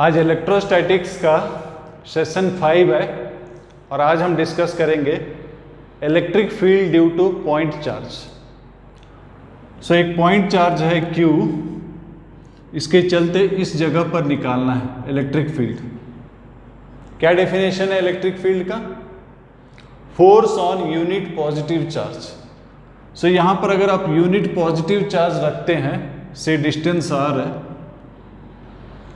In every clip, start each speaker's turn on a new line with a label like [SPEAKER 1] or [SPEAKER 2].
[SPEAKER 1] आज इलेक्ट्रोस्टैटिक्स का सेशन 5 है और आज हम डिस्कस करेंगे electric field due to point charge. So एक पॉइंट चार्ज है Q, इसके चलते इस जगह पर निकालना है इलेक्ट्रिक फील्ड। क्या डेफिनेशन है इलेक्ट्रिक फील्ड का? Force on unit positive charge. So यहाँ पर अगर आप यूनिट पॉजिटिव चार्ज रखते हैं, से डिस्टेंस r है,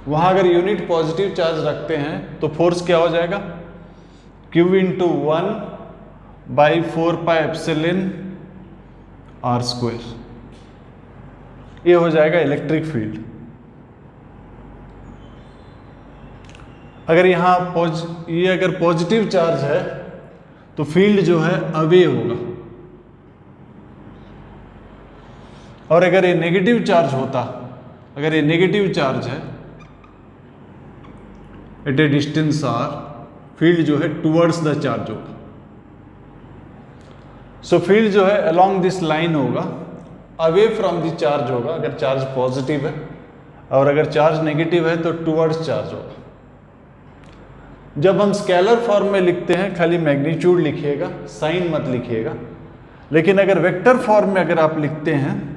[SPEAKER 1] वहाँ अगर यूनिट पॉजिटिव चार्ज रखते हैं तो फोर्स क्या हो जाएगा? Q इंटू 1/4πε r स्क्वायर, ये हो जाएगा इलेक्ट्रिक फील्ड। अगर यहाँ ये अगर पॉजिटिव चार्ज है तो फील्ड जो है अवे होगा, और अगर ये नेगेटिव चार्ज होता, अगर ये नेगेटिव चार्ज है at a distance r, field जो है टुवर्ड्स द चार्ज होगा। सो फील्ड जो है अलोंग दिस लाइन होगा, अवे फ्रॉम द चार्ज होगा अगर चार्ज पॉजिटिव है, और अगर चार्ज नेगेटिव है तो टुवर्ड्स चार्ज होगा। जब हम स्केलर फॉर्म में लिखते हैं खाली मैग्नीट्यूड लिखिएगा, साइन मत लिखिएगा। लेकिन अगर वेक्टर फॉर्म में अगर आप लिखते हैं,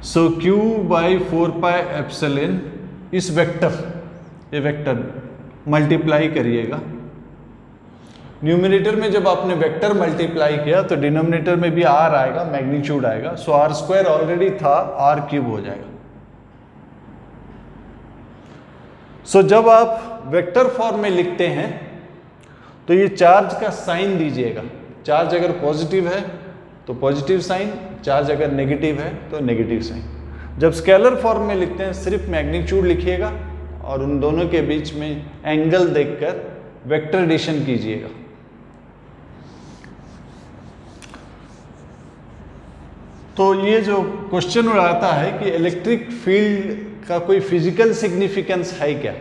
[SPEAKER 1] सो Q/4πε, इस वेक्टर, ये वेक्टर मल्टीप्लाई करिएगा। न्यूमरेटर में जब आपने वेक्टर मल्टीप्लाई किया तो डिनोमिनेटर में भी r आएगा, मैग्नीट्यूड आएगा। सो r स्क्वायर ऑलरेडी था, r क्यूब हो जाएगा। सो जब आप वेक्टर फॉर्म में लिखते हैं तो ये चार्ज का साइन दीजिएगा। चार्ज अगर पॉजिटिव है तो पॉजिटिव साइन, चार्ज अगर नेगेटिव है तो नेगेटिव साइन। जब स्केलर फॉर्म में लिखते हैं सिर्फ मैग्नीट्यूड लिखिएगा और उन दोनों के बीच में एंगल देखकर वेक्टर एडिशन कीजिएगा। तो ये जो क्वेश्चन उड़ाता है कि इलेक्ट्रिक फील्ड का कोई फिजिकल सिग्निफिकेंस है क्या?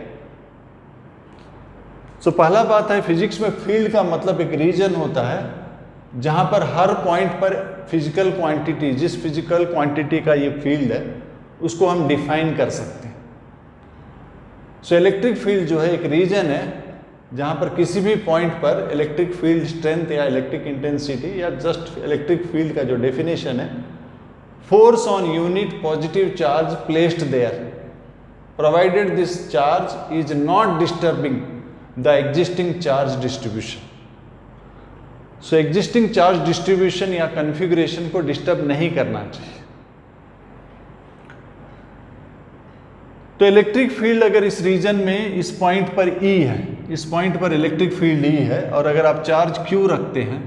[SPEAKER 1] सो पहला बात है, फिजिक्स में फील्ड का मतलब एक रीजन होता है जहां पर हर पॉइंट पर फिजिकल क्वांटिटी, जिस फिजिकल क्वांटिटी का ये फील्ड है उसको हम डिफाइन कर सकते हैं। सो इलेक्ट्रिक फील्ड जो है एक रीजन है जहां पर किसी भी पॉइंट पर इलेक्ट्रिक फील्ड स्ट्रेंथ या इलेक्ट्रिक इंटेंसिटी या जस्ट इलेक्ट्रिक फील्ड का जो डेफिनेशन है, force on unit positive charge placed there provided this charge is not disturbing the existing charge distribution. So existing charge distribution या configuration को disturb नहीं करना चाहिए। तो इलेक्ट्रिक फील्ड अगर इस रीजन में इस पॉइंट पर E है, इस पॉइंट पर इलेक्ट्रिक फील्ड E है, और अगर आप चार्ज Q रखते हैं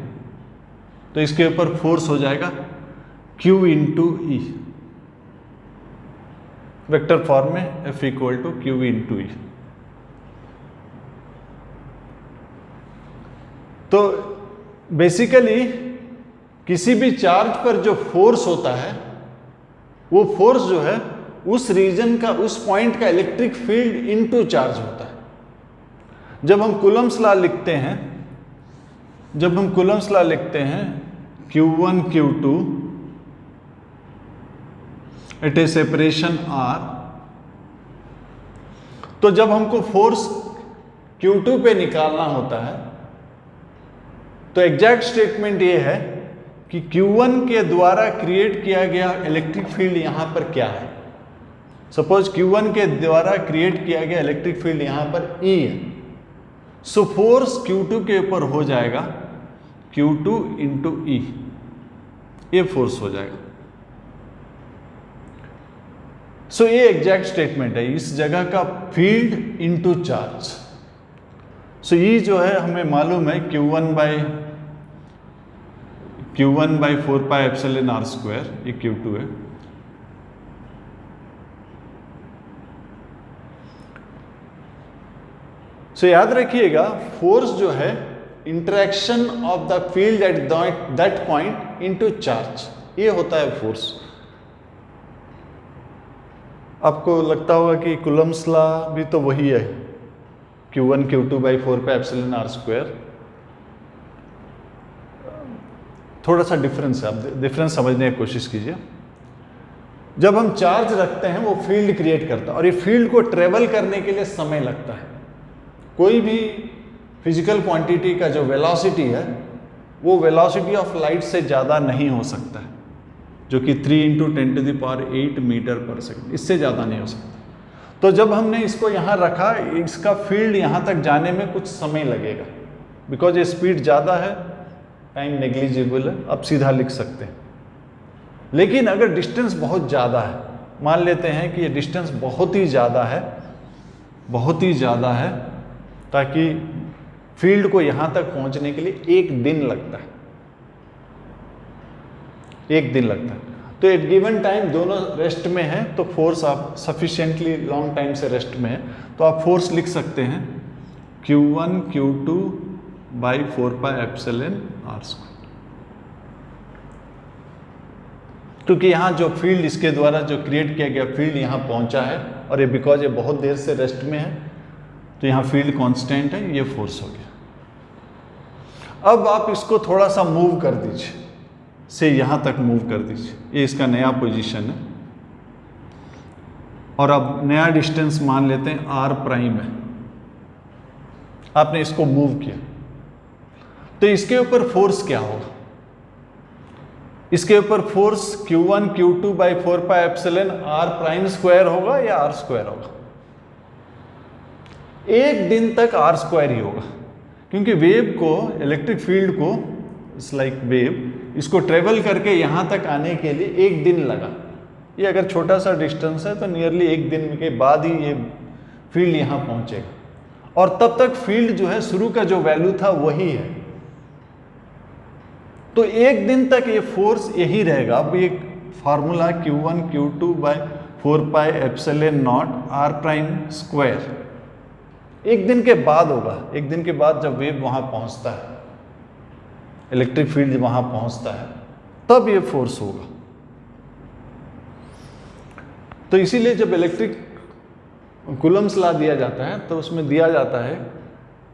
[SPEAKER 1] तो इसके ऊपर फोर्स हो जाएगा Q into E। Vector form में F equal to Q into E। तो बेसिकली किसी भी चार्ज पर जो फोर्स होता है वो फोर्स जो है उस रीजन का, उस पॉइंट का इलेक्ट्रिक फील्ड इनटू चार्ज होता है। जब हम कूलम्स लॉ लिखते हैं, जब हम कूलम्स लॉ लिखते हैं Q1 Q2 एट ए सेपरेशन R, तो जब हमको फोर्स Q2 पे निकालना होता है तो एग्जैक्ट स्टेटमेंट ये है कि Q1 के द्वारा क्रिएट किया गया इलेक्ट्रिक फील्ड यहां पर क्या है। सपोज Q1 के द्वारा क्रिएट किया गया इलेक्ट्रिक फील्ड यहां पर E है। सो फोर्स Q2 के ऊपर हो जाएगा Q2 इंटू E, ये फोर्स हो जाएगा। सो ये एग्जैक्ट स्टेटमेंट है इस जगह का फील्ड इंटू चार्ज। सो ये जो है हमें मालूम है Q1/4πε r स्क्वायर, ये Q2 है। सो याद रखिएगा फोर्स जो है interaction of the field at that point into charge, ये होता है फोर्स। आपको लगता होगा कि कूलम्स लॉ भी तो वही है, Q1 Q2/4πε r स्क्वायर। थोड़ा सा डिफरेंस है, आप डिफरेंस समझने की कोशिश कीजिए। जब हम चार्ज रखते हैं वो फील्ड क्रिएट करता है, और ये फील्ड को ट्रेवल करने के लिए समय लगता है। कोई भी फिजिकल क्वांटिटी का जो वेलोसिटी है वो वेलोसिटी ऑफ लाइट से ज़्यादा नहीं हो सकता है, जो कि 3 × 10⁸ मीटर पर सेकंड, इससे ज़्यादा नहीं हो सकता। तो जब हमने इसको यहाँ रखा, इसका फील्ड यहाँ तक जाने में कुछ समय लगेगा, बिकॉज ये स्पीड ज़्यादा है, टाइम नेग्लिजिबल है, आप सीधा लिख सकते हैं। लेकिन अगर डिस्टेंस बहुत ज़्यादा है, मान लेते हैं कि ये डिस्टेंस बहुत ही ज़्यादा है, बहुत ही ज़्यादा है, ताकि फील्ड को यहाँ तक पहुँचने के लिए 1 दिन लगता है, 1 दिन लगता है। तो एट गिवन टाइम दोनों रेस्ट में हैं, तो फोर्स आप सफिशिएंटली लॉन्ग टाइम से रेस्ट में है, तो आप फोर्स लिख सकते हैं Q1 Q2 by 4πε₀r²। क्योंकि यहाँ जो फील्ड इसके द्वारा जो क्रिएट किया गया फील्ड यहाँ पहुँचा है, और ये बिकॉज ये बहुत देर से रेस्ट में है, तो यहाँ फील्ड कांस्टेंट है, ये फोर्स हो गया। अब आप इसको थोड़ा सा मूव कर दीजिए, से यहाँ तक मूव कर दीजिए, ये इसका नया पोजीशन है, और अब नया डिस्टेंस मान लेते हैं r' है। आपने इसको मूव किया, तो इसके ऊपर फोर्स क्या होगा? इसके ऊपर force Q1 Q2 by 4πε₀r² होगा या r² होगा? 1 दिन तक r² ही होगा, क्योंकि वेव को, इलेक्ट्रिक फील्ड को, इट्स लाइक वेव, इसको ट्रेवल करके यहाँ तक आने के लिए 1 दिन लगा। ये अगर छोटा सा डिस्टेंस है तो नियरली 1 दिन के बाद ही ये फील्ड यहाँ पहुँचेगा, और तब तक फील्ड जो है शुरू का जो वैल्यू था वही है। तो 1 दिन तक ये फोर्स यही रहेगा। अब ये formula Q1 Q2 by 4πε₀r², 1 दिन के बाद होगा। 1 दिन के बाद जब वेव वहाँ पहुँचता है, इलेक्ट्रिक फील्ड वहाँ पहुँचता है, तब ये फोर्स होगा। तो इसीलिए जब इलेक्ट्रिक कूलम्स लॉ दिया जाता है तो उसमें दिया जाता है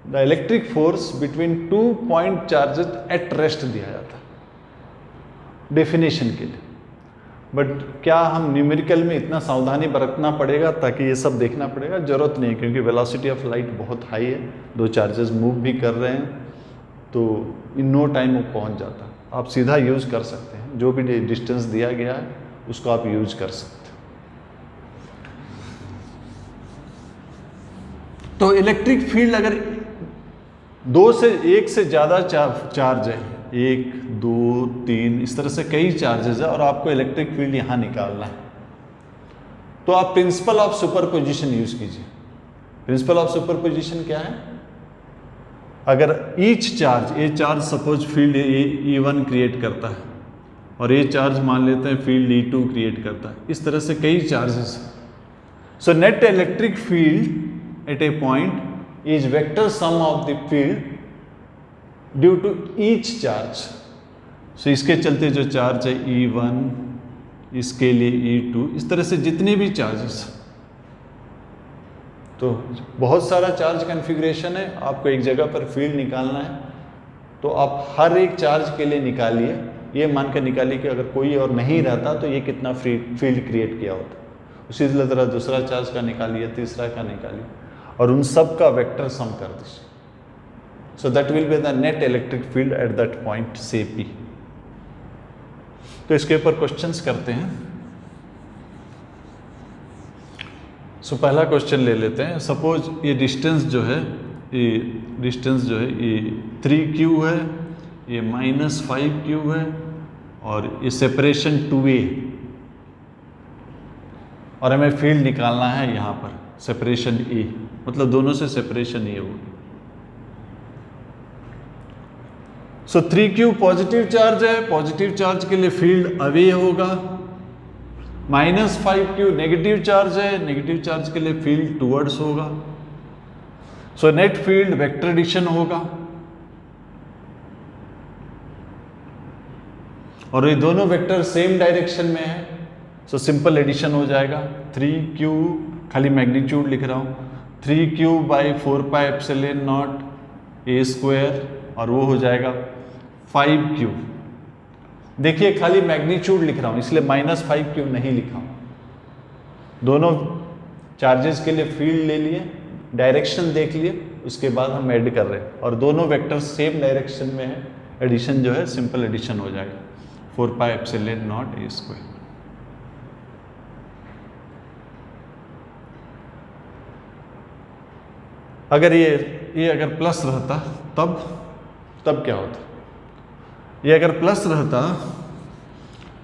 [SPEAKER 1] the electric force between 2 point charges at rest दिया जाता है डेफिनेशन के लिए। बट क्या हम न्यूमेरिकल में इतना सावधानी बरतना पड़ेगा ताकि ये सब देखना पड़ेगा? जरूरत नहीं, क्योंकि वेलोसिटी ऑफ लाइट बहुत हाई है, 2 चार्जेस मूव भी कर रहे हैं, तो इन नो टाइम वो पहुंच जाता है। आप सीधा यूज़ कर सकते हैं, जो भी डिस्टेंस दिया गया है उसको आप यूज़ कर सकते हैं। तो इलेक्ट्रिक फील्ड अगर 1 से ज़्यादा चार्ज है, 1 2 3 इस तरह से कई चार्जेस है, और आपको इलेक्ट्रिक फील्ड यहाँ निकालना है, तो आप प्रिंसिपल ऑफ सुपरपोजिशन यूज़ कीजिए। प्रिंसिपल ऑफ सुपरपोजिशन क्या है? अगर ईच चार्ज, ये charge suppose field E1 create करता है, और ये चार्ज मान लेते हैं फील्ड E2 क्रिएट करता है, इस तरह से कई charges. So net electric field at a point is vector sum of the field due to each charge. So इसके चलते जो चार्ज है E1, इसके लिए E2, इस तरह से जितने भी चार्जेस, तो बहुत सारा चार्ज कन्फिग्रेशन है, आपको एक जगह पर फील्ड निकालना है, तो आप हर एक चार्ज के लिए निकालिए, ये मान कर निकालिए कि अगर कोई और नहीं रहता तो ये कितना फील्ड क्रिएट किया होता। उसी तरह दूसरा चार्ज का निकालिए, तीसरा का निकालिए, और उन सब का वेक्टर सम कर दीजिए। So that will be the net electric field at that point से P। तो इसके ऊपर क्वेश्चंस करते हैं। सो पहला क्वेश्चन ले लेते हैं। सपोज ये डिस्टेंस जो है, ये 3Q है, ये -5Q है, और ये सेपरेशन 2A, और हमें फील्ड निकालना है यहाँ पर सेपरेशन E, मतलब दोनों से सेपरेशन ये होगी। सो 3Q पॉजिटिव चार्ज है, पॉजिटिव चार्ज के लिए फील्ड अवे होगा। -5Q नेगेटिव चार्ज है, नेगेटिव चार्ज के लिए फील्ड टुवर्ड्स होगा। So net field vector addition होगा, और ये दोनों वेक्टर सेम डायरेक्शन में है, सो सिंपल एडिशन हो जाएगा। 3Q, खाली मैग्नीट्यूड लिख रहा हूँ, 3Q by 4πε₀A², और वो हो जाएगा 5Q। देखिए खाली मैग्नीट्यूड लिख रहा हूँ, इसलिए -5Q नहीं लिखा हूँ, दोनों चार्जेस के लिए फील्ड ले लिए, डायरेक्शन देख लिए, उसके बाद हम ऐड कर रहे हैं और दोनों वेक्टर्स सेम डायरेक्शन में है, एडिशन जो है सिंपल एडिशन हो जाएगा 4 pi epsilon not a square. अगर ये अगर प्लस रहता तब क्या होता, ये अगर प्लस रहता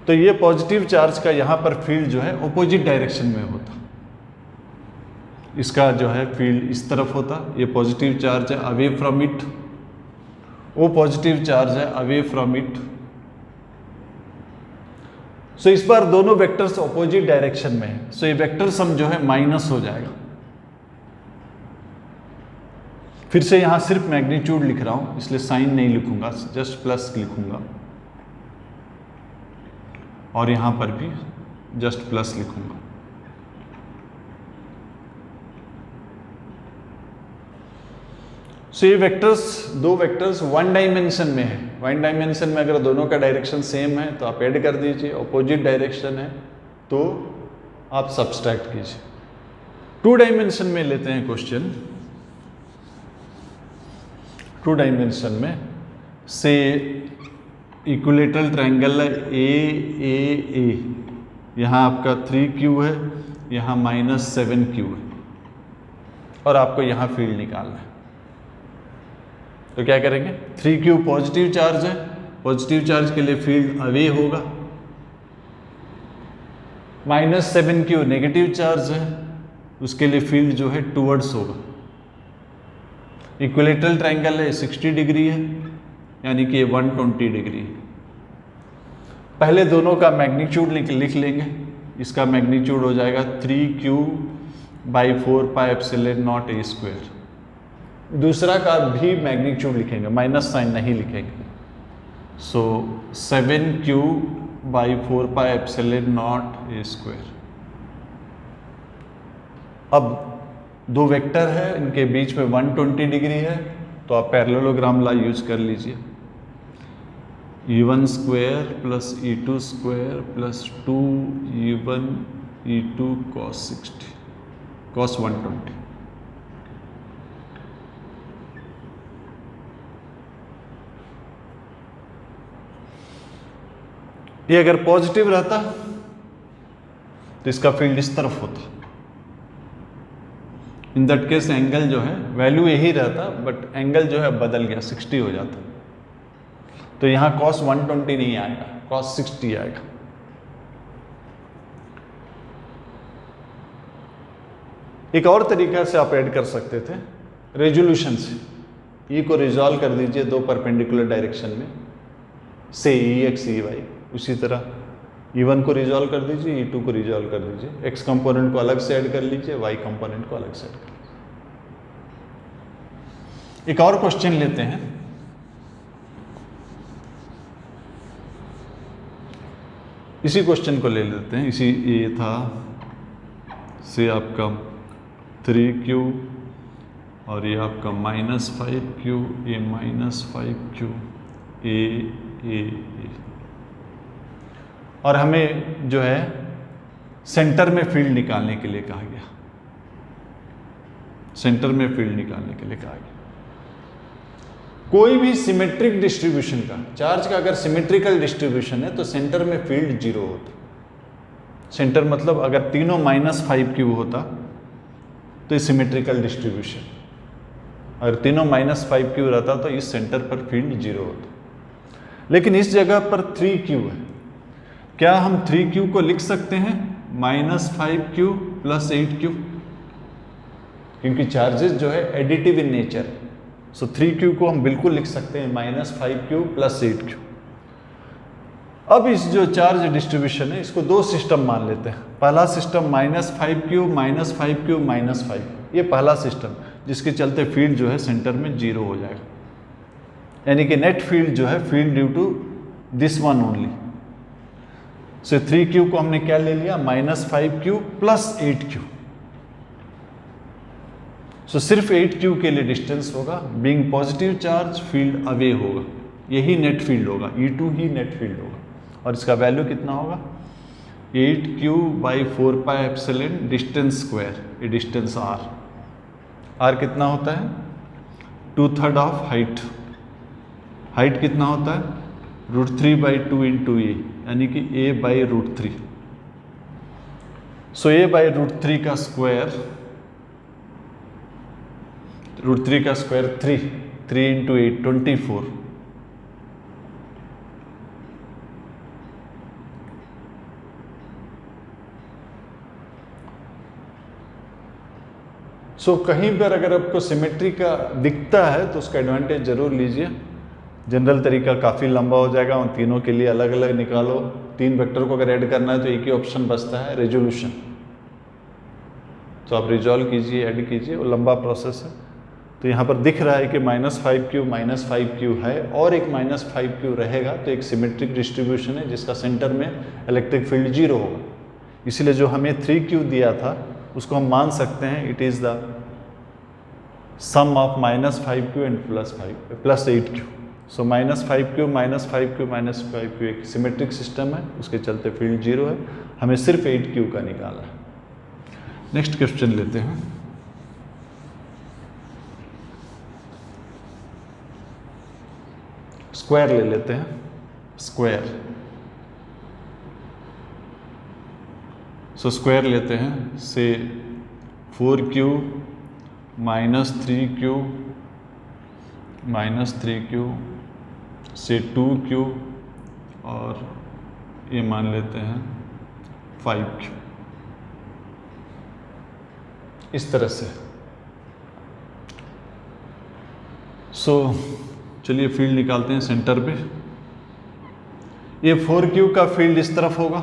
[SPEAKER 1] तो ये पॉजिटिव चार्ज का यहाँ पर फील्ड जो है ऑपोजिट डायरेक्शन में होता, इसका जो है फील्ड इस तरफ होता, ये पॉजिटिव चार्ज है अवे फ्रॉम इट, वो पॉजिटिव चार्ज है अवे फ्रॉम इट। सो इस बार दोनों वेक्टर्स ऑपोजिट डायरेक्शन में है, सो ये वेक्टर सम जो है माइनस हो जाएगा। फिर से यहां सिर्फ मैग्नीट्यूड लिख रहा हूं, इसलिए साइन नहीं लिखूंगा, जस्ट प्लस लिखूंगा और यहां पर भी जस्ट प्लस लिखूंगा। सो ये वेक्टर्स, दो वेक्टर्स वन डायमेंशन में है, वन डायमेंशन में अगर दोनों का डायरेक्शन सेम है तो आप ऐड कर दीजिए, ऑपोजिट डायरेक्शन है तो आप सब्सट्रैक्ट कीजिए। टू डायमेंशन में लेते हैं क्वेश्चन। टू डायमेंशन में से इक्विलेटरल ट्रायंगल है ए, यहाँ आपका 3Q है, यहाँ -7Q है और आपको यहाँ फील्ड निकालना है। तो क्या करेंगे, 3Q पॉजिटिव चार्ज है, पॉजिटिव चार्ज के लिए फील्ड अवे होगा, -7Q नेगेटिव चार्ज है, उसके लिए फील्ड जो है टूवर्ड्स होगा। इक्विलेटरल ट्रायंगल है 60 डिग्री है, यानी कि ये 120 डिग्री है। पहले दोनों का मैग्नीट्यूड लिख लेंगे, इसका मैग्नीट्यूड हो जाएगा 3Q/4 pi epsilon not a square. दूसरा का भी मैग्नीट्यूड लिखेंगे, माइनस साइन नहीं लिखेंगे। सो 7Q/4 pi epsilon not a square. अब दो वेक्टर है, इनके बीच में 120 डिग्री है, तो आप पैरेललोग्राम ला यूज कर लीजिए। E1 square plus E2 square plus 2E1 E2 cos 60 cos 120। ये अगर पॉजिटिव रहता तो इसका फील्ड इस तरफ होता। इन दैट केस एंगल जो है वैल्यू यही रहता, बट एंगल जो है बदल गया, 60 हो जाता। तो यहां cos 120 नहीं आएगा, cos 60 आएगा। एक और तरीका से आप ऐड कर सकते थे, रेजोल्यूशन से। E को रिजॉल्व कर दीजिए दो परपेंडिकुलर डायरेक्शन में, से EX EY। उसी तरह E1 को रिजॉल्व कर दीजिए, E2 को रिजॉल्व कर दीजिए, X कंपोनेंट को अलग से ऐड कर लीजिए, Y कंपोनेंट को अलग से ऐड कर लीजिए। एक और क्वेश्चन लेते हैं। इसी क्वेश्चन को ले लेते हैं, इसी ये था से आपका 3Q और ये आपका -5Q, ये -5Q ए। और हमें जो है सेंटर में फील्ड निकालने के लिए कहा गया, सेंटर में फील्ड निकालने के लिए कहा गया। कोई भी सिमेट्रिक डिस्ट्रीब्यूशन का, चार्ज का अगर सिमेट्रिकल डिस्ट्रीब्यूशन है तो सेंटर में फील्ड 0 होता। सेंटर मतलब अगर तीनों -5Q होता तो ये सिमेट्रिकल डिस्ट्रीब्यूशन, अगर तीनों -5Q रहता तो इस सेंटर पर फील्ड 0 होता। लेकिन इस जगह पर 3Q है, क्या हम 3Q को लिख सकते हैं -5Q + 8Q, क्योंकि चार्जेस जो है additive in nature. So 3Q को हम बिल्कुल लिख सकते हैं -5Q + 8Q। अब इस जो चार्ज डिस्ट्रीब्यूशन है इसको दो सिस्टम मान लेते हैं। पहला सिस्टम -5Q -5Q -5, ये पहला सिस्टम, जिसके चलते फील्ड जो है सेंटर में 0 हो जाएगा, यानी कि नेट फील्ड जो है field due to this one only. So 3Q को हमने क्या ले लिया, -5Q + 8Q। सो सिर्फ 8Q के लिए डिस्टेंस होगा, being positive charge field away होगा, यही नेट फील्ड होगा, E2 ही नेट फील्ड होगा। और इसका वैल्यू कितना होगा, 8q बाई 4πε डिस्टेंस स्क्वायर, ये डिस्टेंस r कितना होता है 2/3 ऑफ हाइट। हाइट कितना होता है √3/2 इंटू ए, यानी कि a by √3। So a by √3 का स्क्वायर, √3 का स्क्वायर 3 इंटू 8 24। सो कहीं पर अगर आपको सिमेट्री का दिखता है तो उसका एडवांटेज जरूर लीजिए। जनरल तरीका काफ़ी लंबा हो जाएगा, उन तीनों के लिए अलग अलग निकालो। 3 वेक्टर को अगर ऐड करना है तो एक ही ऑप्शन बचता है रेजोल्यूशन, तो आप रिजॉल्व कीजिए, ऐड कीजिए, वो लंबा प्रोसेस है। तो यहाँ पर दिख रहा है कि -5q है और एक -5q रहेगा, तो एक सिमेट्रिक डिस्ट्रीब्यूशन है जिसका सेंटर में इलेक्ट्रिक फील्ड 0 होगा। इसीलिए जो हमें 3q दिया था उसको हम मान सकते हैं it is the sum of -5q and +8q। So -5q एक सिमेट्रिक सिस्टम है, उसके चलते फील्ड 0 है, हमें सिर्फ 8q का निकाला है। नेक्स्ट क्वेश्चन लेते हैं। स्क्वायर ले लेते हैं। स्क्वायर, सो स्क्वायर लेते हैं से 4q -3q से 2q और ये मान लेते हैं 5q, इस तरह से। सो चलिए फील्ड निकालते हैं सेंटर पे। ये 4q का फील्ड इस तरफ होगा,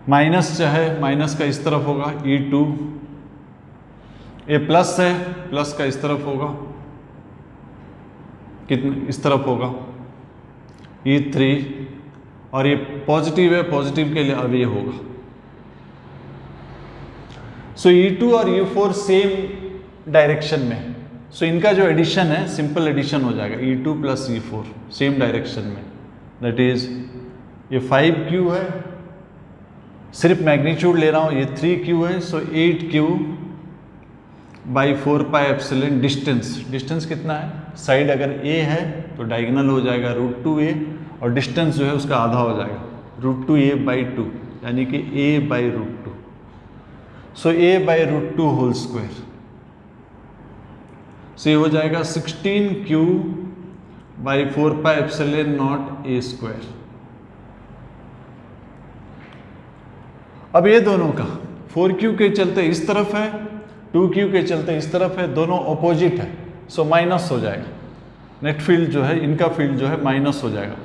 [SPEAKER 1] माइनस चाहे माइनस का इस तरफ होगा E2, ये प्लस है, प्लस का इस तरफ होगा, कितने इस तरफ होगा E3, और ये पॉजिटिव है, पॉजिटिव के लिए अब ये होगा। सो E2 और E4 सेम डायरेक्शन में, सो इनका जो एडिशन है सिंपल एडिशन हो जाएगा E2 plus E4 same direction में, दैट इज ये 5q है, सिर्फ मैग्नीट्यूड ले रहा हूँ, ये 3q है, सो 8q बाई 4πε डिस्टेंस कितना है, साइड अगर a है तो डायगोनल हो जाएगा √2a, और डिस्टेंस जो है उसका आधा हो जाएगा √2a/2, यानी कि a by √2। So a by √2 whole square, so ये हो जाएगा 16q बाई 4πε0 a²। अब ये दोनों का 4q के चलते इस तरफ है, 2q के चलते इस तरफ है, दोनों ऑपोजिट है, सो माइनस हो जाएगा। नेट फील्ड जो है, इनका फील्ड जो है माइनस हो जाएगा।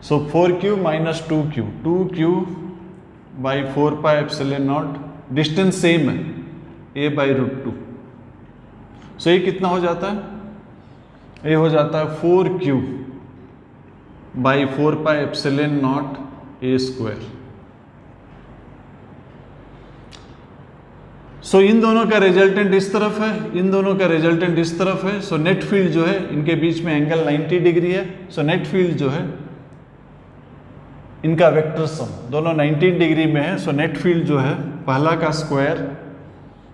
[SPEAKER 1] So 4q minus 2q by 4πε0, distance same है a बाई √2। सो ये कितना हो जाता है, ये हो जाता है 4q बाई 4πε0 a²। सो इन दोनों का रिजल्टेंट इस तरफ है, इन दोनों का रिजल्टेंट इस तरफ है, सो नेट फील्ड जो है इनके बीच में एंगल 90 डिग्री है, सो नेट फील्ड जो है इनका वेक्टर सम दोनों 90 डिग्री में है, सो नेट फील्ड जो है पहला का स्क्वायर,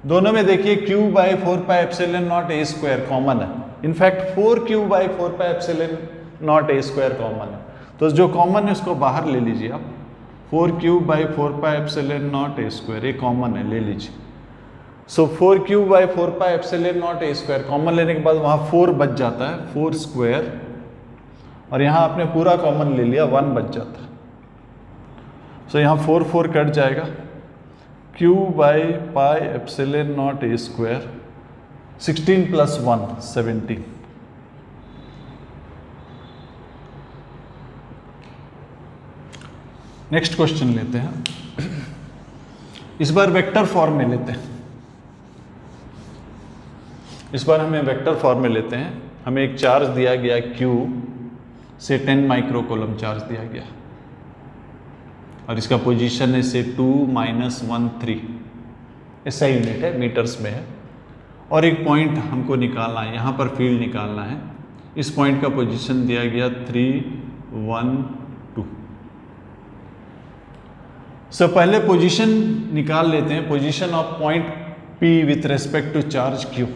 [SPEAKER 1] दोनों में देखिए q बाई 4πε0 a² कॉमन है, in fact 4q by 4πε0 a² common है, तो जो कॉमन है उसको बाहर ले लीजिए आप, 4q बाई 4πε0 a², ये कॉमन है, ले लीजिए। सो 4q बाई 4πε0 a² कॉमन लेने के बाद वहाँ 4 बच जाता है, 4 स्क्वायर, और यहाँ आपने पूरा कॉमन ले लिया, 1 बच जाता है। सो यहाँ 4 कट जाएगा, q by πε0 a², 16 plus 1 17। Next question लेते हैं, इस बार वेक्टर फॉर्म में लेते हैं। इस बार हमें वेक्टर फॉर्म में लेते हैं। हमें एक चार्ज दिया गया Q से 10 माइक्रो कूलम चार्ज दिया गया, और इसका पोजीशन है से 2 - 1 3, ऐसा यूनिट है, मीटर्स में है। और एक पॉइंट हमको निकालना है, यहाँ पर फील्ड निकालना है। इस पॉइंट का पोजीशन दिया गया 3 1 2। सो पहले पोजीशन निकाल लेते हैं, position of point P with respect to charge Q।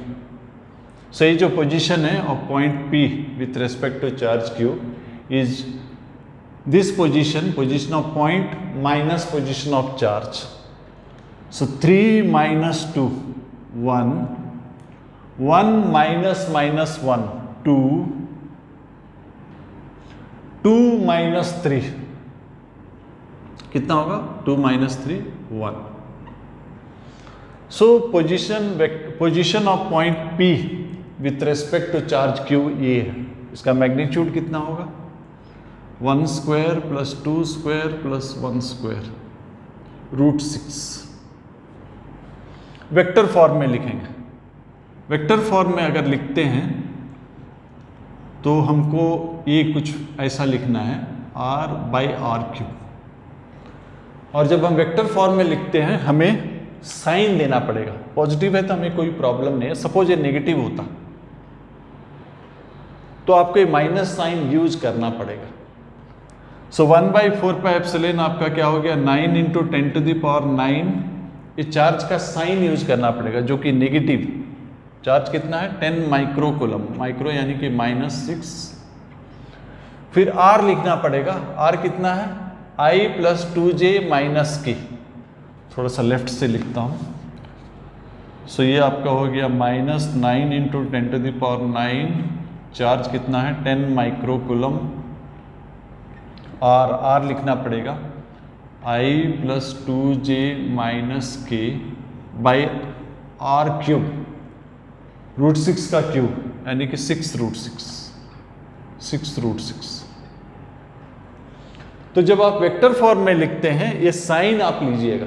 [SPEAKER 1] So ये जो पोजीशन है of point P with respect to charge Q is this position of point minus position of charge. So 3 minus 2 1, 1 minus 1 2, 2 minus 3 कितना होगा? 2 minus 3 1। So position of point P with respect to charge Q ये है। इसका magnitude कितना होगा? 1 square plus 2 square plus 1 square √6। Vector form में लिखेंगे। Vector form में अगर लिखते हैं तो हमको ये कुछ ऐसा लिखना है R/R³। और जब हम वेक्टर फॉर्म में लिखते हैं हमें साइन देना पड़ेगा। पॉजिटिव है तो हमें कोई प्रॉब्लम नहीं है, सपोज ये नेगेटिव होता तो आपको ये माइनस साइन यूज करना पड़ेगा। सो 1/4πε आपका क्या हो गया? 9 × 10⁹ ये चार्ज का साइन यूज करना पड़ेगा जो कि नेगेटिव। चार्ज कितना है? 10 माइक्रोकूलम, माइक्रो यानी कि -6। फिर R लिखना पड़ेगा। R कितना है? I + 2j - k। थोड़ा सा लेफ्ट से लिखता हूँ। सो ये आपका हो गया -9 × 10⁹ चार्ज कितना है? 10 माइक्रोकूलम। और R लिखना पड़ेगा I + 2j - k by R³ √6 का क्यूब यानी कि 6√6। तो जब आप वेक्टर फॉर्म में लिखते हैं ये साइन आप लीजिएगा।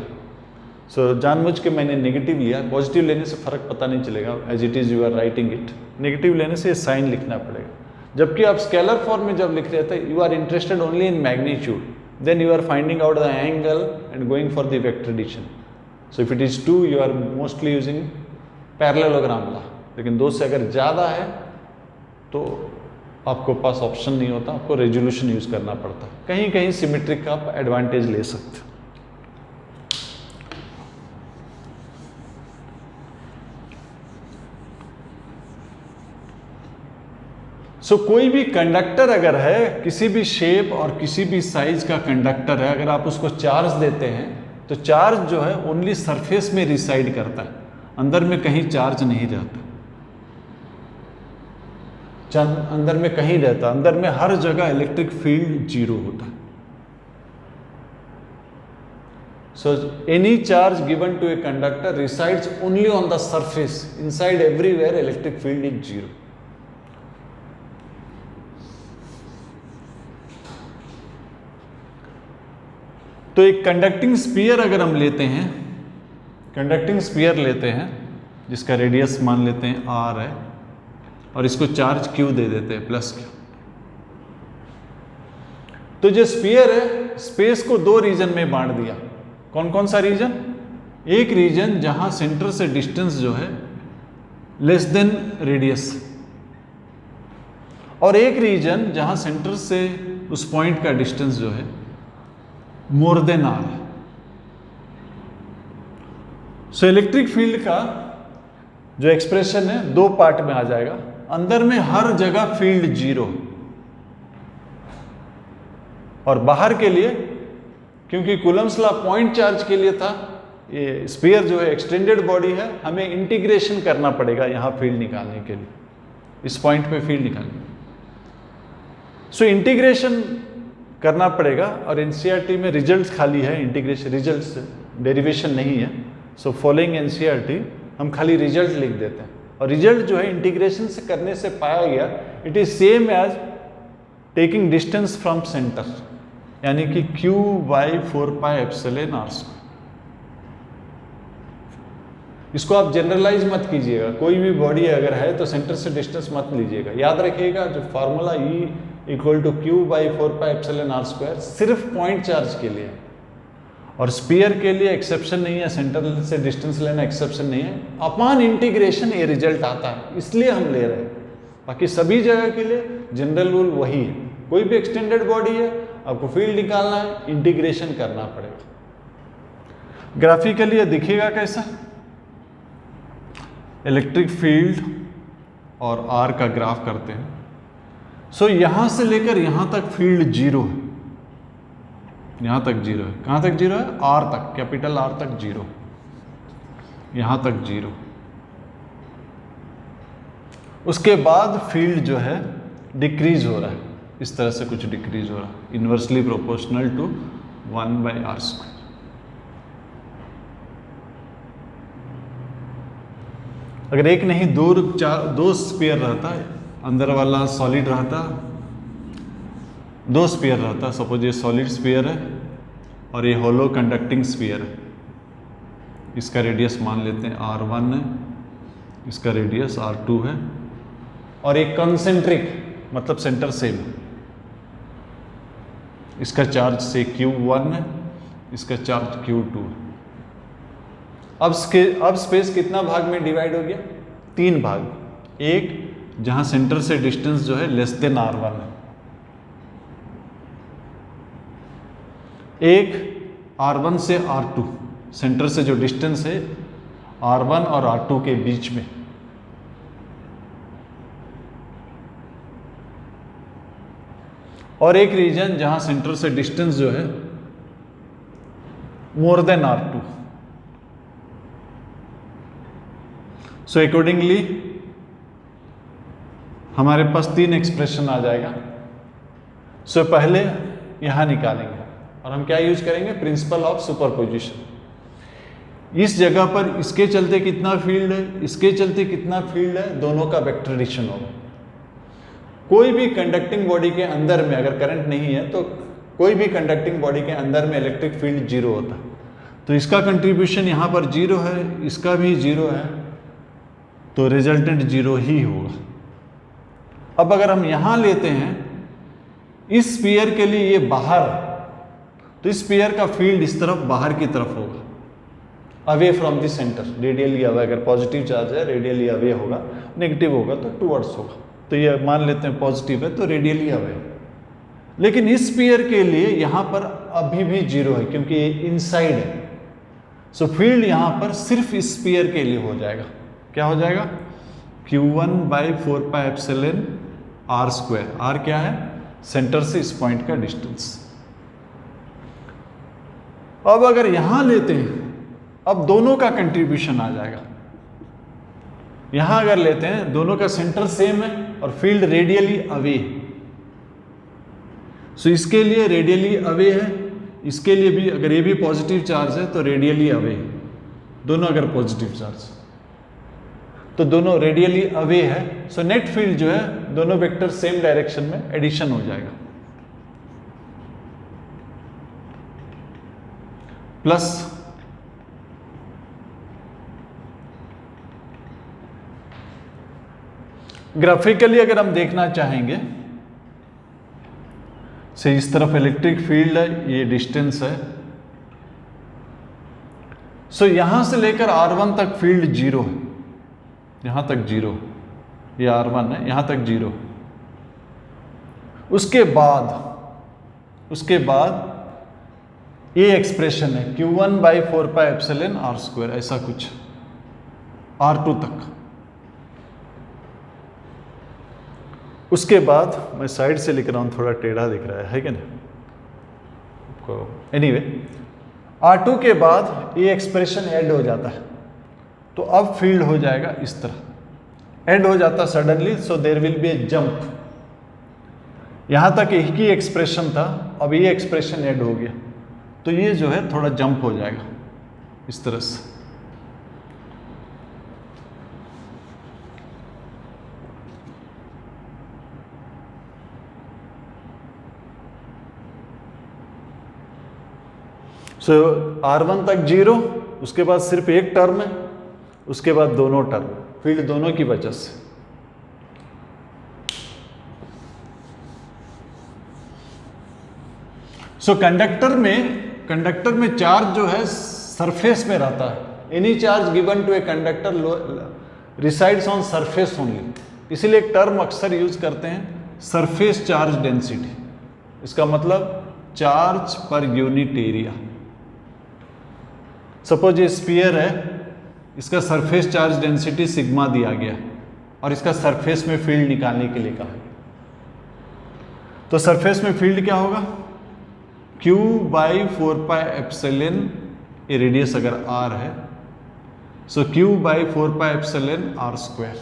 [SPEAKER 1] सो जानबूझ के मैंने नेगेटिव लिया, पॉजिटिव लेने से फर्क पता नहीं चलेगा, as it is you are writing it. Negative लेने से ये साइन लिखना पड़ेगा। जबकि आप स्केलर फॉर्म में जब लिख रहे थे you are interested only in magnitude, then you are finding out the angle and going for the vector addition. So if it is 2 you are mostly using parallelogram law, लेकिन 2 से अगर ज़्यादा है तो आपको पास ऑप्शन नहीं होता, आपको रेजोल्यूशन यूज करना पड़ता। कहीं कहीं सिमेट्रिक का आप एडवांटेज ले सकते। सो कोई भी कंडक्टर अगर है, किसी भी शेप और किसी भी साइज का कंडक्टर है, अगर आप उसको चार्ज देते हैं तो चार्ज जो है ओनली सरफेस में रिसाइड करता है, अंदर में कहीं चार्ज नहीं रहता। अंदर में कहीं रहता, अंदर में हर जगह इलेक्ट्रिक फील्ड 0 होता है। So any charge given to a conductor resides only on the surface, inside everywhere electric field is 0। तो एक कंडक्टिंग स्फीयर अगर हम लेते हैं, कंडक्टिंग स्फीयर लेते हैं जिसका रेडियस मान लेते हैं r है और इसको चार्ज Q दे देते हैं +Q। तो जो स्फीयर है स्पेस को 2 रीजन में बांट दिया। कौन कौन सा रीजन? एक रीजन जहां सेंटर से डिस्टेंस जो है लेस देन रेडियस, और एक रीजन जहां सेंटर से उस पॉइंट का डिस्टेंस जो है मोर देन r है। सो इलेक्ट्रिक फील्ड का जो एक्सप्रेशन है 2 पार्ट में आ जाएगा। अंदर में हर जगह फील्ड 0 और बाहर के लिए, क्योंकि कूलम्स लॉ पॉइंट चार्ज के लिए था, ये स्फीयर जो है एक्सटेंडेड बॉडी है, हमें इंटीग्रेशन करना पड़ेगा यहां फील्ड निकालने के लिए, इस पॉइंट पे फील्ड निकालने। सो इंटीग्रेशन करना पड़ेगा और एनसीईआरटी में रिजल्ट खाली है, इंटीग्रेशन रिजल्ट डेरिवेशन नहीं है। सो फॉलोइंग एनसीईआरटी हम खाली रिजल्ट लिख देते हैं, और रिजल्ट जो है इंटीग्रेशन से करने से पाया गया it is same as taking distance from centre, यानी कि Q/4πε/r²। इसको आप जनरलाइज मत कीजिएगा, कोई भी बॉडी अगर है तो सेंटर से डिस्टेंस मत लीजिएगा। याद रखिएगा जो फॉर्मूला E = Q/4πε/r² सिर्फ पॉइंट चार्ज के लिए, और स्फीयर के लिए एक्सेप्शन नहीं है, सेंटर से डिस्टेंस लेना एक्सेप्शन नहीं है। अपॉन इंटीग्रेशन ये रिजल्ट आता है, इसलिए हम ले रहे हैं। बाकी सभी जगह के लिए जनरल रूल वही है। कोई भी एक्सटेंडेड बॉडी है आपको फील्ड निकालना है, इंटीग्रेशन करना पड़ेगा। ग्राफिकली ये दिखेगा कैसा, इलेक्ट्रिक फील्ड और आर का ग्राफ करते हैं। सो यहां से लेकर यहां तक फील्ड जीरो है, यहां तक जीरो है। कहां तक जीरो है? आर तक, कैपिटल आर तक जीरो, यहां तक जीरो। उसके बाद फील्ड जो है डिक्रीज हो रहा है, इस तरह से कुछ डिक्रीज हो रहा है, इन्वर्सली प्रोपोर्शनल टू 1/r²। अगर एक नहीं दो स्फीयर रहता है, अंदर वाला सॉलिड रहता, दो स्फीयर रहता, सपोज ये सॉलिड स्फीयर है और ये होलो कंडक्टिंग स्फीयर है, इसका रेडियस मान लेते हैं r1 है, इसका रेडियस r2 है, और एक कंसेंट्रिक मतलब सेंटर सेम, इसका चार्ज से q1 है, इसका चार्ज q2 है। अब स्पेस कितना भाग में डिवाइड हो गया? 3 भाग। एक जहां सेंटर से डिस्टेंस जो है लेस देन r1 है, एक r1 से r2, सेंटर से जो डिस्टेंस है r1 और r2 के बीच में, और एक रीजन जहां सेंटर से डिस्टेंस जो है more than r2। So accordingly हमारे पास 3 एक्सप्रेशन आ जाएगा। सो पहले यहां निकालेंगे और हम क्या यूज करेंगे? Principle of superposition. इस जगह पर इसके चलते कितना फील्ड है, इसके चलते कितना फील्ड है, दोनों का वेक्टर एडिशन होगा। कोई भी कंडक्टिंग बॉडी के अंदर में अगर करंट नहीं है तो कोई भी कंडक्टिंग बॉडी के अंदर में इलेक्ट्रिक फील्ड जीरो होता है। तो इसका कंट्रीब्यूशन यहां पर जीरो है, इसका भी जीरो है, तो रिजल्टेंट जीरो ही होगा। अब अगर हम यहां लेते हैं इस स्फीयर के लिए ये बाहर, तो इस स्फीयर का फील्ड इस तरफ बाहर की तरफ होगा, away from the centre, radially away. अगर पॉजिटिव चार्ज है रेडियली अवे होगा, नेगेटिव होगा तो टुवर्ड्स होगा। तो ये मान लेते हैं पॉजिटिव है तो रेडियली अवे। लेकिन इस स्फीयर के लिए यहां पर अभी भी जीरो है क्योंकि ये इनसाइड है। सो फील्ड यहां पर सिर्फ इस स्फीयर के लिए हो जाएगा। क्या हो जाएगा? q1/4πε r²। क्या है? सेंटर से इस पॉइंट का डिस्टेंस। अब अगर यहां लेते हैं, अब दोनों का कंट्रीब्यूशन आ जाएगा। यहां अगर लेते हैं, दोनों का सेंटर सेम है और फील्ड रेडियली अवे। सो इसके लिए रेडियली अवे है, इसके लिए भी अगर ये भी पॉजिटिव चार्ज है तो रेडियली अवे, दोनों अगर पॉजिटिव चार्ज तो दोनों रेडियली अवे है। सो नेट फील्ड जो है दोनों वेक्टर सेम डायरेक्शन में एडिशन हो जाएगा, प्लस ग्राफिकली अगर हम देखना चाहेंगे, से इस तरफ इलेक्ट्रिक फील्ड है, ये डिस्टेंस है। सो यहां से लेकर r1 तक फील्ड जीरो है, यहां तक जीरो, ये r1 है, यहां तक जीरो। उसके बाद ये एक्सप्रेशन है q1/4πε ऐसा कुछ r2 तक। उसके बाद मैं साइड से लिख रहा हूं, थोड़ा टेढ़ा दिख रहा है कि नहीं? एनीवे, r2 के बाद ये एक्सप्रेशन ऐड हो जाता है, तो अब फील्ड हो जाएगा इस तरह, ऐड हो जाता suddenly. So there will be a jump. यहां तक एक ही एक्सप्रेशन था, अब ये एक्सप्रेशन ऐड हो गया, तो ये जो है थोड़ा जंप हो जाएगा इस तरह से। सो r1 तक जीरो, उसके बाद सिर्फ एक टर्म है, उसके बाद दोनों टर्म, फील्ड दोनों की वजह से। सो कंडक्टर में चार्ज जो है सरफेस में रहता है। Any charge given to a conductor resides on surface only. इसीलिए एक टर्म अक्सर यूज करते हैं, सरफेस चार्ज डेंसिटी। इसका मतलब charge per unit area. Suppose ये स्फीयर है, इसका सरफेस चार्ज डेंसिटी सिग्मा दिया गया और इसका सरफेस में फील्ड निकालने के लिए कहा गया। तो सरफेस में फील्ड क्या होगा, Q बाई 4πε, ये रेडियस अगर r है, सो Q बाई 4πε r²।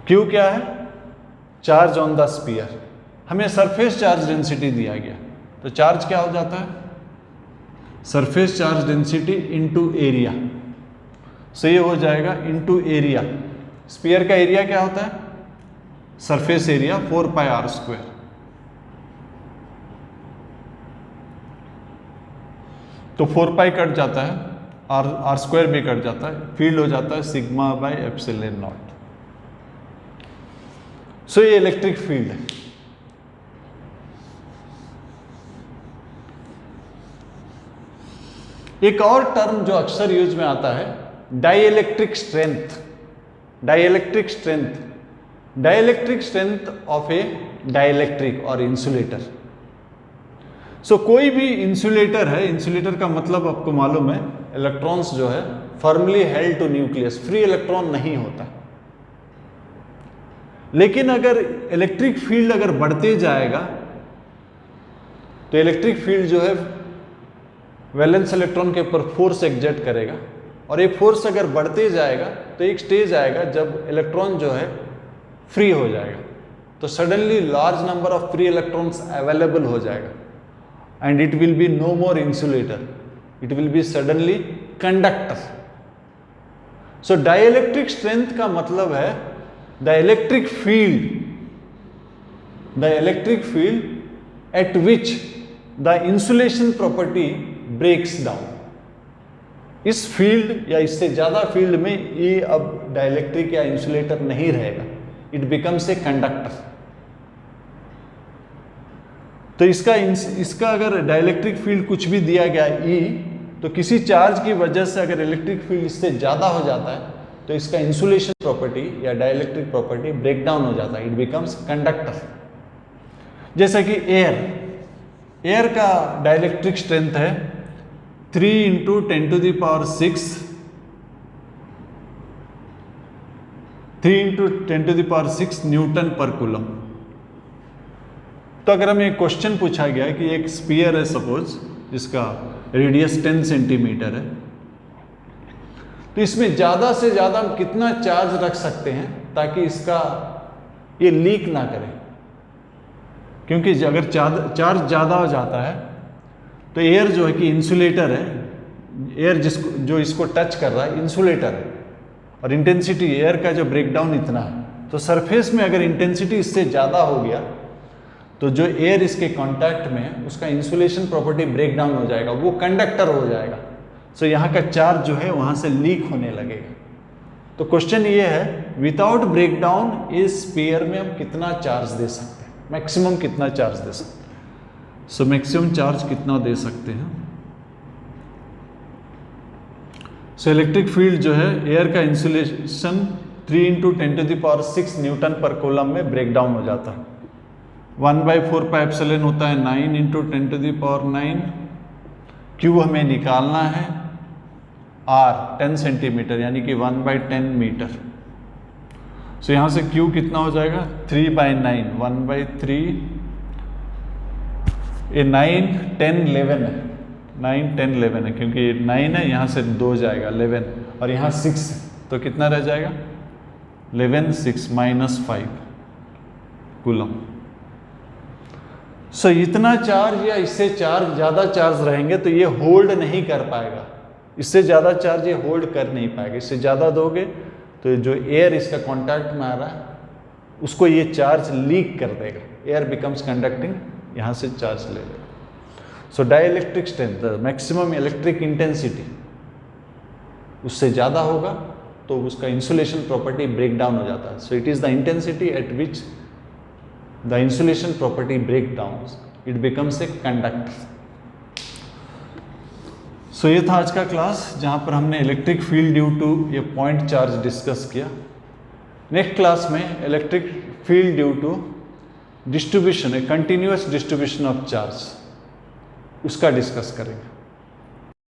[SPEAKER 1] Q क्या है, चार्ज ऑन द स्फीयर। हमें सरफेस चार्ज डेंसिटी दिया गया, तो चार्ज क्या हो जाता है, surface charge density into area. So ये हो जाएगा इनटू एरिया। स्फीयर का एरिया क्या होता है, सरफेस एरिया 4πr²। तो 4π कट जाता है, r² भी कट जाता है, फील्ड हो जाता है सिग्मा बाई एप्सिलॉन नॉट। सो ये इलेक्ट्रिक फील्ड है। एक और टर्म जो अक्सर यूज में आता है, dielectric strength. Dielectric strength, dielectric strength of A dielectric और इंसुलेटर। सो कोई भी इंसुलेटर है, इंसुलेटर का मतलब आपको मालूम है, इलेक्ट्रॉन्स जो है firmly held to nucleus, free electron नहीं होता। लेकिन अगर इलेक्ट्रिक फील्ड अगर बढ़ते जाएगा तो इलेक्ट्रिक फील्ड जो है वैलेंस इलेक्ट्रॉन के ऊपर फोर्स एग्जर्ट करेगा, और ये फोर्स अगर बढ़ते जाएगा तो एक स्टेज आएगा जब इलेक्ट्रॉन जो है फ्री हो जाएगा, तो suddenly large number of free electrons available हो जाएगा and it will be no more insulator, it will be suddenly conductor. So dielectric strength का मतलब है the electric field at which the insulation property breaks down. इस field या इससे ज्यादा field में ये अब डाइइलेक्ट्रिक या इंसुलेटर नहीं रहेगा, इट बिकम्स ए कंडक्टर। तो इसका अगर डाइइलेक्ट्रिक फील्ड कुछ भी दिया गया E, तो किसी चार्ज की वजह से अगर इलेक्ट्रिक फील्ड इससे ज्यादा हो जाता है तो इसका इंसुलेशन प्रॉपर्टी या डाइइलेक्ट्रिक प्रॉपर्टी ब्रेक डाउन हो जाता है, इट बिकम्स कंडक्टर। जैसा कि एयर का डाइइलेक्ट्रिक स्ट्रेंथ है 3 × 10⁶ 3 × 10⁶ न्यूटन पर कूलम। तो अगर हमें एक क्वेश्चन पूछा गया कि एक स्फीयर है सपोज, जिसका रेडियस 10 सेंटीमीटर है, तो इसमें ज़्यादा से ज़्यादा हम कितना चार्ज रख सकते हैं ताकि इसका ये लीक ना करे। क्योंकि अगर चार्ज ज़्यादा हो जाता है तो एयर जो है कि इंसुलेटर है, एयर जो इसको टच कर रहा है इंसुलेटर है, और इंटेंसिटी एयर का जो ब्रेकडाउन इतना है, तो सरफेस में अगर इंटेंसिटी इससे ज़्यादा हो गया तो जो एयर इसके कांटेक्ट में है उसका इंसुलेशन प्रॉपर्टी ब्रेक डाउन हो जाएगा, वो कंडक्टर हो जाएगा। सो यहाँ का चार्ज जो है वहाँ से लीक होने लगेगा। तो क्वेश्चन ये है, विदाउट ब्रेकडाउन इस स्फीयर में हम कितना चार्ज दे सकते हैं, मैक्सिमम कितना चार्ज दे सकते हैं। सो मैक्सिमम चार्ज कितना दे सकते हैं। सो इलेक्ट्रिक फील्ड जो है एयर का इंसुलेशन 3 × 10⁶ न्यूटन पर कूलम में ब्रेक डाउन हो जाता है। 1/4πε होता है 9 × 10⁹। Q हमें निकालना है, R 10 सेंटीमीटर यानी कि 1/10 मीटर। सो यहाँ से Q कितना हो जाएगा 3/9, 1/3, ये 9, 10, 11 है, 9, 10, 11 है, क्योंकि 9 है, यहाँ से 2 जाएगा 11, और यहाँ 6 है, तो कितना रह जाएगा 11, 6 -5 कूलम। सो इतना चार्ज या इससे ज़्यादा चार्ज रहेंगे तो ये होल्ड नहीं कर पाएगा, इससे ज़्यादा चार्ज ये होल्ड कर नहीं पाएगा। इससे ज़्यादा दोगे तो जो एयर इसका कांटेक्ट में आ रहा है उसको ये चार्ज लीक कर देगा, एयर बिकम्स कंडक्टिंग, यहाँ से चार्ज ले लेगा। So dielectric strength, maximum electric intensity उससे ज़्यादा होगा तो उसका इंसुलेशन प्रॉपर्टी ब्रेक डाउन हो जाता है। So it is the intensity at which the insulation property breakdowns, it becomes a conductor. सो ये था आज का क्लास जहाँ पर हमने इलेक्ट्रिक फील्ड ड्यू टू ये पॉइंट चार्ज डिस्कस किया। नेक्स्ट क्लास में electric field due to distribution है, कंटिन्यूअस डिस्ट्रीब्यूशन ऑफ चार्ज, उसका डिस्कस करेंगे।